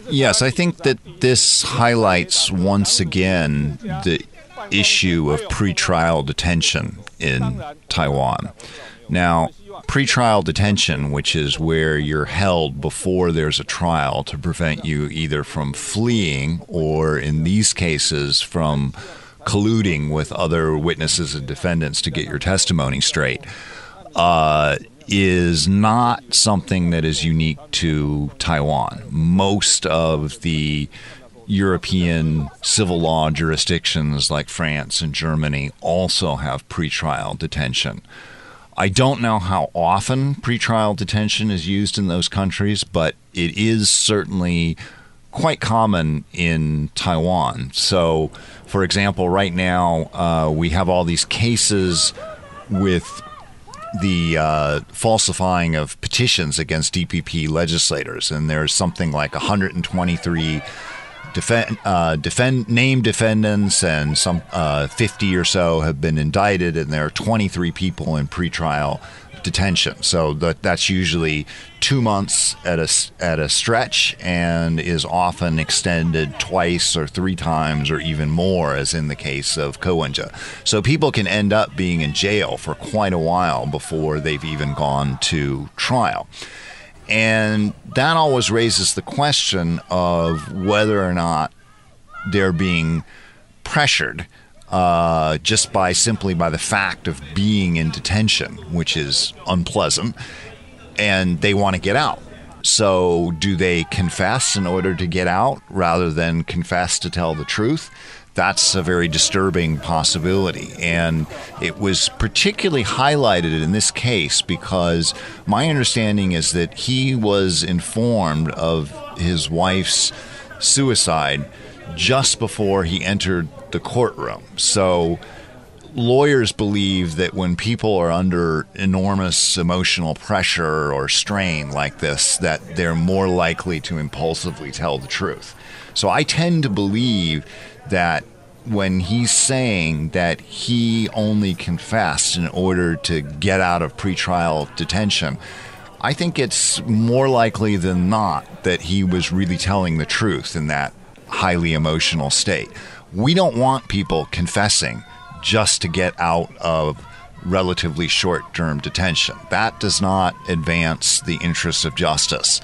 Yes, I think that this highlights once again the issue of pretrial detention in Taiwan. Now, pretrial detention, which is where you're held before there's a trial to prevent you either from fleeing or, in these cases, from colluding with other witnesses and defendants to get your testimony straight, is not something that is unique to Taiwan. Most of the European civil law jurisdictions like France and Germany also have pretrial detention. I don't know how often pretrial detention is used in those countries, but it is certainly quite common in Taiwan. So, for example, right now we have all these cases with the falsifying of petitions against DPP legislators, and there's something like 123 named defendants, and some 50 or so have been indicted, and there are 23 people in pretrial detention. So that's usually 2 months at a stretch, and is often extended twice or 3 times or even more, as in the case of Ko Wen-je. So people can end up being in jail for quite a while before they've even gone to trial. And that always raises the question of whether or not they're being pressured just simply by the fact of being in detention, which is unpleasant, and they want to get out. So do they confess in order to get out rather than confess to tell the truth? That's a very disturbing possibility. And it was particularly highlighted in this case because my understanding is that he was informed of his wife's suicide just before he entered the courtroom. So lawyers believe that when people are under enormous emotional pressure or strain like this, that they're more likely to impulsively tell the truth. So I tend to believe that when he's saying that he only confessed in order to get out of pretrial detention, I think it's more likely than not that he was really telling the truth in that highly emotional state. We don't want people confessing just to get out of relatively short-term detention. That does not advance the interests of justice.